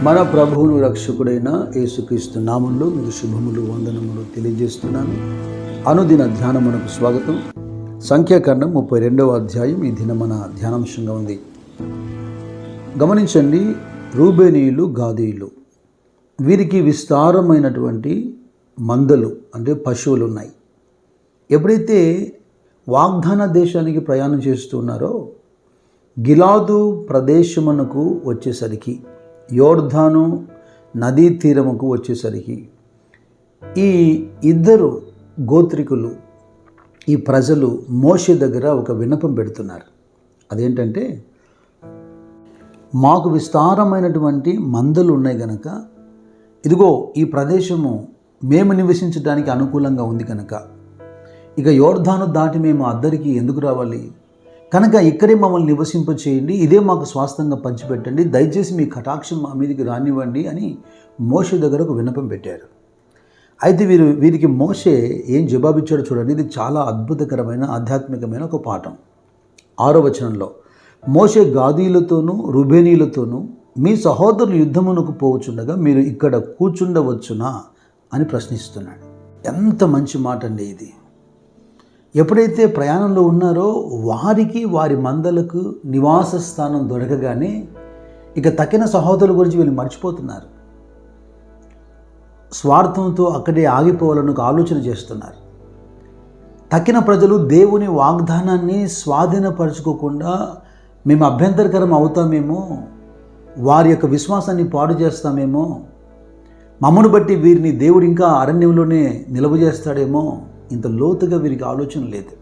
మన ప్రభువును రక్షకుడైన యేసుక్రీస్తు నామంలో మీకు శుభములు వందనములు తెలియజేస్తున్నాను. అనుదిన ధ్యానమునకు స్వాగతం. సంఖ్యాకాండం 32వ అధ్యాయం ఈ దిన మన ధ్యానాంశంగా ఉంది. గమనించండి, రూబేనీయులు, గాదీయులు వీరికి విస్తారమైనటువంటి మందలు అంటే పశువులు ఉన్నాయి. ఎప్పుడైతే వాగ్దాన దేశానికి ప్రయాణం చేస్తున్నారో గిలాదు ప్రదేశమునకు వచ్చేసరికి, యోర్దాను నదీ తీరముకు వచ్చేసరికి ఈ ఇద్దరు గోత్రికులు, ఈ ప్రజలు మోషే దగ్గర ఒక విన్నపం పెడుతున్నారు. అదేంటంటే, మాకు విస్తారమైనటువంటి మందలు ఉన్నాయి కనుక, ఇదిగో ఈ ప్రదేశము మేము నివసించడానికి అనుకూలంగా ఉంది కనుక, ఇక యోర్దాను దాటి మేము అద్దరికి ఎందుకు రావాలి, కనుక ఇక్కడే మమ్మల్ని నివసింపచేయండి, ఇదే మాకు స్వాస్థంగా పంచిపెట్టండి, దయచేసి మీ కటాక్షం మా మీదకి రానివ్వండి అని మోషే దగ్గర ఒక విన్నపం పెట్టారు. అయితే వీరికి మోషే ఏం జవాబిచ్చాడో చూడండి. ఇది చాలా అద్భుతకరమైన ఆధ్యాత్మికమైన ఒక పాఠం. 6వ వచనంలో, మోషే గాదీయులతోనూ రూబేనీయులతోనూ మీ సహోదరులు యుద్ధమునకు పోవచ్చుండగా మీరు ఇక్కడ కూర్చుండవచ్చునా అని ప్రశ్నిస్తున్నాడు. ఎంత మంచి మాట అండి ఇది. ఎప్పుడైతే ప్రయాణంలో ఉన్నారో వారికి వారి మందలకు నివాస స్థానం దొరకగానే ఇక తక్కిన సహోదరుల గురించి వీళ్ళు మర్చిపోతున్నారు. స్వార్థంతో అక్కడే ఆగిపోవాలని ఒక ఆలోచన చేస్తున్నారు. తక్కిన ప్రజలు దేవుని వాగ్దానాన్ని స్వాధీనపరచుకోకుండా మేము అభ్యంతరకరం అవుతామేమో, వారి యొక్క విశ్వాసాన్ని పాడు చేస్తామేమో, మమ్మను బట్టి వీరిని దేవుడు ఇంకా అరణ్యంలోనే నిలవజేస్తాడేమో, ఇంత లోతుగా వీరికి ఆలోచన లేదు.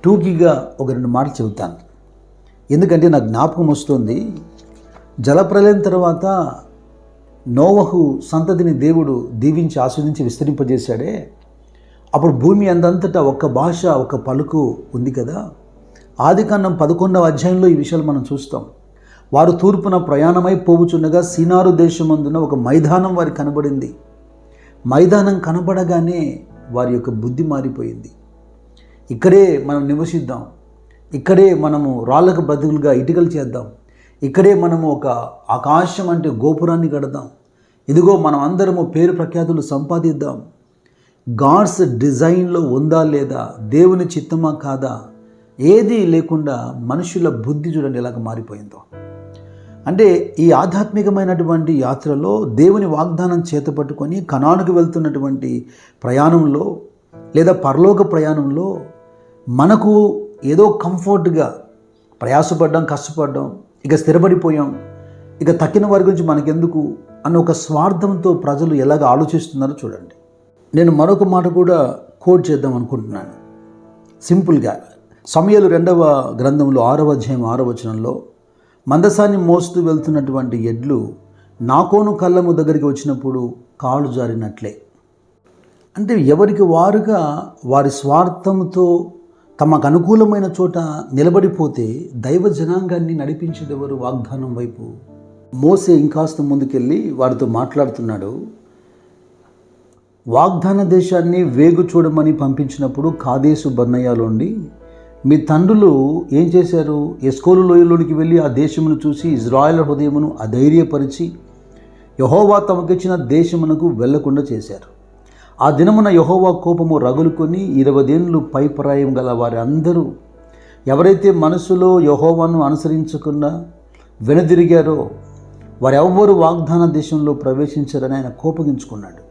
టూకీగా ఒక 2 మాటలు చెబుతాను, ఎందుకంటే నాకు జ్ఞాపకం వస్తుంది. జలప్రలయం తర్వాత నోవహు సంతతిని దేవుడు దీవించి ఆస్వాదించి విస్తరింపజేశాడే, అప్పుడు భూమి అందంతటా ఒక్క భాష ఒక్క పలుకు ఉంది కదా. ఆదికాండం 11వ అధ్యాయంలో ఈ విషయాలు మనం చూస్తాం. వారు తూర్పున ప్రయాణమై పోవుచుండగా సీనారు దేశమందున ఒక మైదానం వారికి కనబడింది. మైదానం కనబడగానే వారి యొక్క బుద్ధి మారిపోయింది. ఇక్కడే మనం నివసిద్దాం, ఇక్కడే మనము రాళ్ళకు బదులుగా ఇటుకలు చేద్దాం, ఇక్కడే మనము ఒక ఆకాశం అంటే గోపురాన్ని కడదాం, ఇదిగో మనం అందరము పేరు ప్రఖ్యాతులు సంపాదిద్దాం. గాడ్స్ డిజైన్లో ఉందా లేదా, దేవుని చిత్తమా కాదా, ఏది లేకుండా మనుషుల బుద్ధి చూడండి ఎలాగ మారిపోయిందో. అంటే ఈ ఆధ్యాత్మికమైనటువంటి యాత్రలో దేవుని వాగ్దానం చేతపట్టుకొని కనానుకు వెళ్తున్నటువంటి ప్రయాణంలో లేదా పరలోక ప్రయాణంలో మనకు ఏదో కంఫర్ట్గా ప్రయాసపడ్డాం, కష్టపడ్డాం, ఇక స్థిరపడిపోయాం, ఇక తక్కిన వారి గురించి మనకెందుకు అన్న ఒక స్వార్థంతో ప్రజలు ఎలాగ ఆలోచిస్తున్నారో చూడండి. నేను మరొక మాట కూడా కోట్ చేద్దాం అనుకుంటున్నాను సింపుల్గా. సమూయేలు 2వ గ్రంథంలో 6వ అధ్యాయం 6వ వచనంలో, మందసాన్ని మోస్తూ వెళ్తున్నటువంటి ఎడ్లు నాకోను కళ్ళము దగ్గరికి వచ్చినప్పుడు కాళ్ళు జారినట్లే. అంటే ఎవరికి వారుగా వారి స్వార్థంతో తమకు అనుకూలమైన చోట నిలబడిపోతే దైవ జనాంగాన్ని నడిపించేదెవరు వాగ్దానం వైపు? మోసే ఇంకాస్త ముందుకెళ్ళి వారితో మాట్లాడుతున్నాడు. వాగ్దాన దేశాన్ని వేగు చూడమని పంపించినప్పుడు కాదేశు బర్నయాలోండి మీ తండ్రులు ఏం చేశారు? ఎస్కోలు లోయలోనికి వెళ్ళి ఆ దేశమును చూసి ఇజ్రాయేల్ హృదయమును అధైర్యపరిచి యెహోవా తమకిచ్చిన దేశమునకు వెళ్లకుండా చేశారు. ఆ దినమున యెహోవా కోపము రగులుకొని 20 ఏళ్ళు పైప్రాయం గల వారి అందరూ ఎవరైతే మనసులో యెహోవాను అనుసరించకుండా వెనుదిరిగారో వారెవ్వరూ వాగ్దాన దేశంలో ప్రవేశించారని ఆయన కోపగించుకున్నాడు.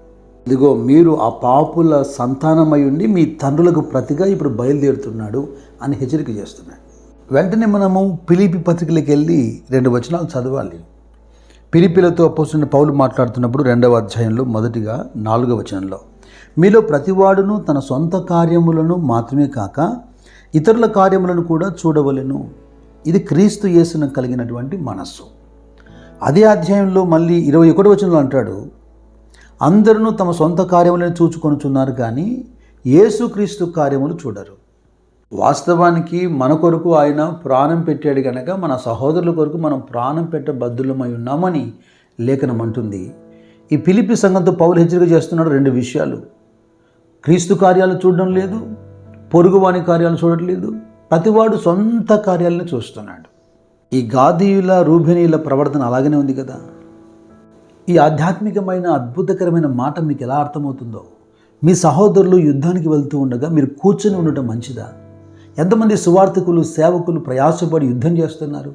ఇదిగో మీరు ఆ పాపుల సంతానమై ఉండి మీ తండ్రులకు ప్రతిగా ఇప్పుడు బయలుదేరుతున్నాడు అని హెచ్చరిక చేస్తున్నాడు. వెంటనే మనము ఫిలిప్పీ పత్రికలకు వెళ్ళి 2 వచనాలు చదవాలి. ఫిలిప్పీలతో అపోస్తలుడైన పౌలు మాట్లాడుతున్నప్పుడు 2వ అధ్యాయంలో మొదటిగా 4వ వచనంలో, మీలో ప్రతివాడును తన సొంత కార్యములను మాత్రమే కాక ఇతరుల కార్యములను కూడా చూడవలెను, ఇది క్రీస్తు యేసును కలిగినటువంటి మనస్సు. అదే అధ్యాయంలో మళ్ళీ 21వ వచనంలో అంటాడు, అందరూ తమ సొంత కార్యములను చూచుకొనుచున్నారు కానీ యేసుక్రీస్తు కార్యములు చూడరు. వాస్తవానికి మన కొరకు ఆయన ప్రాణం పెట్టాడు కనుక మన సహోదరుల కొరకు మనం ప్రాణం పెట్టబద్దులమై ఉన్నామని లేఖనం అంటుంది. ఈ ఫిలిప్పీ సంఘంతో పౌలు హెచ్చరిక చేస్తున్నాడు 2 విషయాలు. క్రీస్తు కార్యాలు చూడడం లేదు, పొరుగువాని కార్యాలు చూడట్లేదు, ప్రతివాడు సొంత కార్యాలను చూస్తున్నాడు. ఈ గాదీయుల రూబేనీయుల ప్రవర్తన అలాగనే ఉంది కదా. ఈ ఆధ్యాత్మికమైన అద్భుతకరమైన మాట మీకు ఎలా అర్థమవుతుందో, మీ సహోదరులు యుద్ధానికి వెళ్తూ ఉండగా మీరు కూర్చొని ఉండటం మంచిదా? ఎంతమంది సువార్థికులు, సేవకులు ప్రయాసపడి యుద్ధం చేస్తున్నారు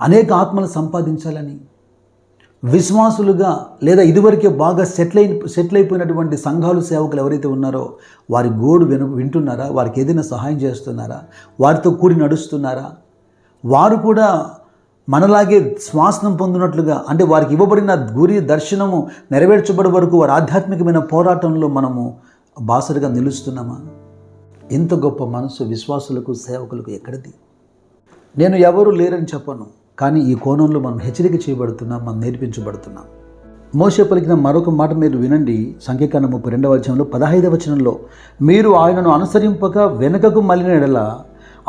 అనేక ఆత్మలు సంపాదించాలని. విశ్వాసులుగా లేదా ఇదివరకే బాగా సెటిల్ అయిపోయినటువంటి సంఘాలు, సేవకులు ఎవరైతే ఉన్నారో వారి గోడు వింటున్నారా? వారికి ఏదైనా సహాయం చేస్తున్నారా? వారితో కూడి నడుస్తున్నారా? వారు కూడా మనలాగే శ్వాసనం పొందినట్లుగా, అంటే వారికి ఇవ్వబడిన గురి దర్శనము నెరవేర్చబడే వరకు వారి ఆధ్యాత్మికమైన పోరాటంలో మనము బాసరిగా నిలుస్తున్నామా? ఇంత గొప్ప మనసు విశ్వాసులకు, సేవకులకు ఎక్కడిది? నేను ఎవరు లేరని చెప్పను, కానీ ఈ కోణంలో మనం హెచ్చరిక చేయబడుతున్నాం, మనం నేర్పించబడుతున్నాం. మోషే పలికిన మరొక మాట మీరు వినండి. సంఖ్యాకాండం 32వ అధ్యాయంలో 15వ వచనంలో, మీరు ఆయనను అనుసరింపక వెనుకకు మళ్ళిన ఎడల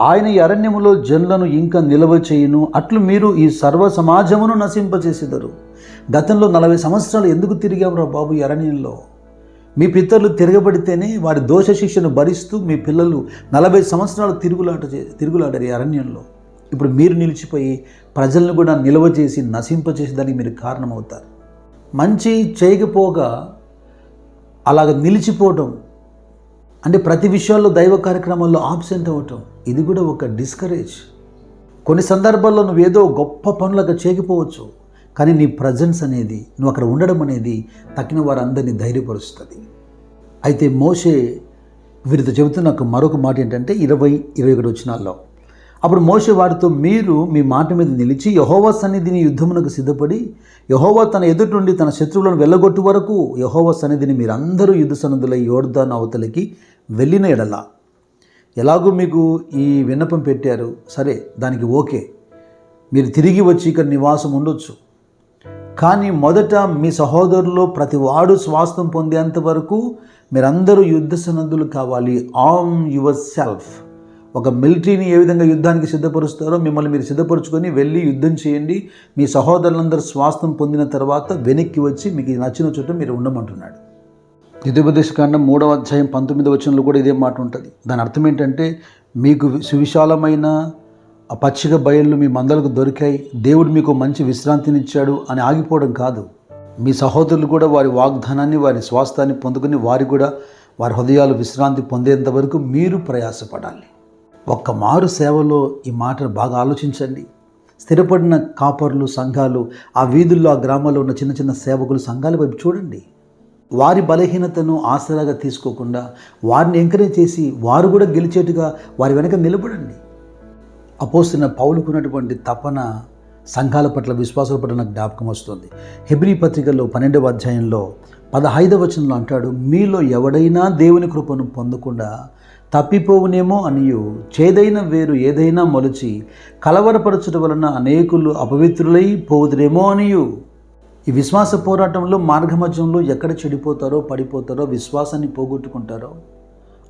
ఆయన ఈ అరణ్యములో జనులను ఇంకా నిలవ చేయును, అట్లు మీరు ఈ సర్వ సమాజమును నశింపచేసేదరు. గతంలో 40 సంవత్సరాలు ఎందుకు తిరిగావురా బాబు ఈ అరణ్యంలో? మీ పితరులు తిరగబడితేనే వారి దోష శిక్షను భరిస్తూ మీ పిల్లలు 40 సంవత్సరాలు తిరుగులాడారు ఈ అరణ్యంలో. ఇప్పుడు మీరు నిలిచిపోయి ప్రజలను కూడా నిలవ చేసి నశింపచేసేదానికి మీరు కారణమవుతారు. మంచి చేయకపోగా అలాగ నిలిచిపోవటం, అంటే ప్రతి విషయాల్లో దైవ కార్యక్రమాల్లో ఆబ్సెంట్ అవ్వటం, ఇది కూడా ఒక డిస్కరేజ్. కొన్ని సందర్భాల్లో నువ్వేదో గొప్ప పనులకు చేయకపోవచ్చు, కానీ నీ ప్రజెన్స్ అనేది, నువ్వు అక్కడ ఉండడం అనేది తక్కిన వారందరినీ ధైర్యపరుస్తుంది. అయితే మోషే వీరితో చెబుతున్న మరొక మాట ఏంటంటే 20-21 వచనాల్లో, అప్పుడు మోషే వారితో, మీరు మీ మాట మీద నిలిచి యెహోవా సన్నిధిని యుద్ధమునకు సిద్ధపడి యెహోవా తన ఎదుటి నుండి తన శత్రువులను వెళ్ళగొట్టు వరకు యెహోవా సన్నిధిని మీరందరూ యుద్ధ సన్నద్ధులై యోర్దాను అవతలికి వెళ్ళిన ఎడల. ఎలాగూ మీకు ఈ విన్నపం పెట్టారు, సరే దానికి ఓకే, మీరు తిరిగి వచ్చి ఇక్కడ నివాసం ఉండొచ్చు. కానీ మొదట మీ సహోదరులో ప్రతి వాడు స్వాస్థ్యం పొందేంత వరకు మీరందరూ యుద్ధ సన్నద్ధులు కావాలి. Arm your self. ఒక మిలిటరీని ఏ విధంగా యుద్ధానికి సిద్ధపరుస్తారో మిమ్మల్ని మీరు సిద్ధపరచుకొని వెళ్ళి యుద్ధం చేయండి. మీ సహోదరులందరూ స్వాస్థ్యం పొందిన తర్వాత వెనక్కి వచ్చి మీకు నచ్చిన చోట మీరు ఉండమంటున్నాడు. ద్వితీయోపదేశకాండం 3వ అధ్యాయం 19వ వచనంలో కూడా ఇదే మాట ఉంటుంది. దాని అర్థం ఏంటంటే, మీకు సువిశాలమైన పచ్చిక బయళ్ళు మీ మందలకు దొరికాయి, దేవుడు మీకు మంచి విశ్రాంతినిచ్చాడు అని ఆగిపోవడం కాదు. మీ సహోదరులు కూడా వారి వాగ్దానాన్ని, వారి స్వాస్థాన్ని పొందుకొని వారి కూడా వారి హృదయాలు విశ్రాంతి పొందేంత వరకు మీరు ప్రయాసపడాలి. ఒక్క మారు సేవలో ఈ మాటను బాగా ఆలోచించండి. స్థిరపడిన కాపర్లు, సంఘాలు, ఆ వీధుల్లో, ఆ గ్రామాల్లో ఉన్న చిన్న చిన్న సేవకులు, సంఘాల వైపు చూడండి. వారి బలహీనతను ఆసరాగా తీసుకోకుండా వారిని ఎంకరేజ్ చేసి వారు కూడా గెలిచేట్టుగా వారి వెనక నిలబడండి. అపోస్తలుడైన పౌలుకున్నటువంటి తపన సంఘాల పట్ల, విశ్వాసాల పట్ల నాకు జ్ఞాపకం వస్తుంది. హెబ్రీ పత్రికలో 12వ అధ్యాయంలో 15వ వచనంలో అంటాడు, మీలో ఎవడైనా దేవుని కృపను పొందకుండా తప్పిపోవునేమో అనియు, చేదైన వేరు ఏదైనా మొలిచి కలవరపరచుట వలన అనేకులు అపవిత్రులై పోదురేమో అనియు. ఈ విశ్వాస పోరాటంలో మార్గమధ్యంలో ఎక్కడ చెడిపోతారో, పడిపోతారో, విశ్వాసాన్ని పోగొట్టుకుంటారో,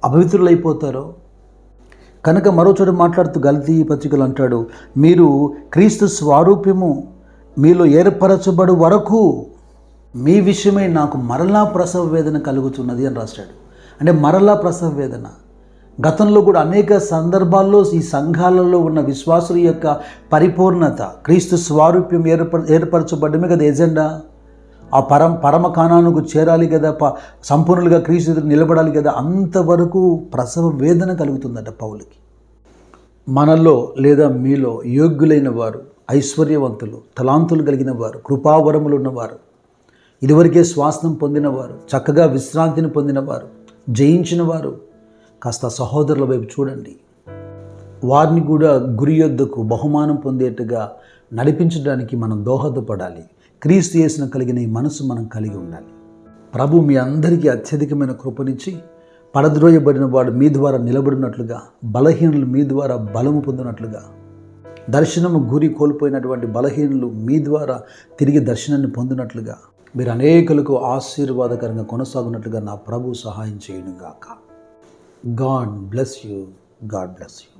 అపవిత్రులైపోతారో. కనుక మరో చోట మాట్లాడుతూ గలతీ పత్రికలు అంటాడు, మీరు క్రీస్తు స్వారూప్యము మీలో ఏర్పరచబడు వరకు మీ విషయమై నాకు మరలా ప్రసవ వేదన కలుగుతున్నది అని రాశాడు. అంటే మరలా ప్రసవ వేదన. గతంలో కూడా అనేక సందర్భాల్లో ఈ సంఘాలలో ఉన్న విశ్వాసుల యొక్క పరిపూర్ణత, క్రీస్తు స్వారూప్యం ఏర్పరచబడమే కదా ఎజెండా. ఆ పరమ కానానుకు చేరాలి కదా, సంపూర్ణులుగా క్రీస్తు ఎదుట నిలబడాలి కదా. అంతవరకు ప్రసవ వేదన కలుగుతుందట పౌలుకి. మనలో లేదా మీలో యోగ్యులైన వారు, ఐశ్వర్యవంతులు, తలాంతులు కలిగిన వారు, కృపావరములు ఉన్నవారు, ఇదివరకే స్వాస్థ్యం పొందినవారు, చక్కగా విశ్రాంతిని పొందినవారు, జయించిన వారు, కాస్త సహోదరుల వైపు చూడండి. వారిని కూడా గురి యొద్దకు బహుమానం పొందేట్టుగా నడిపించడానికి మనం దోహదపడాలి. క్రీస్తు యేసును కలిగిన ఈ మనసు మనం కలిగి ఉండాలి. ప్రభు మీ అందరికీ అత్యధికమైన కృపనిచ్చి, పడద్రోయబడిన వాడు మీ ద్వారా నిలబడినట్లుగా, బలహీనులు మీ ద్వారా బలము పొందినట్లుగా, దర్శనము గురి కోల్పోయినటువంటి బలహీనులు మీ ద్వారా తిరిగి దర్శనాన్ని పొందినట్లుగా, మీరు అనేకులకు ఆశీర్వాదకరంగా కొనసాగునట్లుగా నా ప్రభు సహాయం చేయనుగాక. God bless you. God bless you.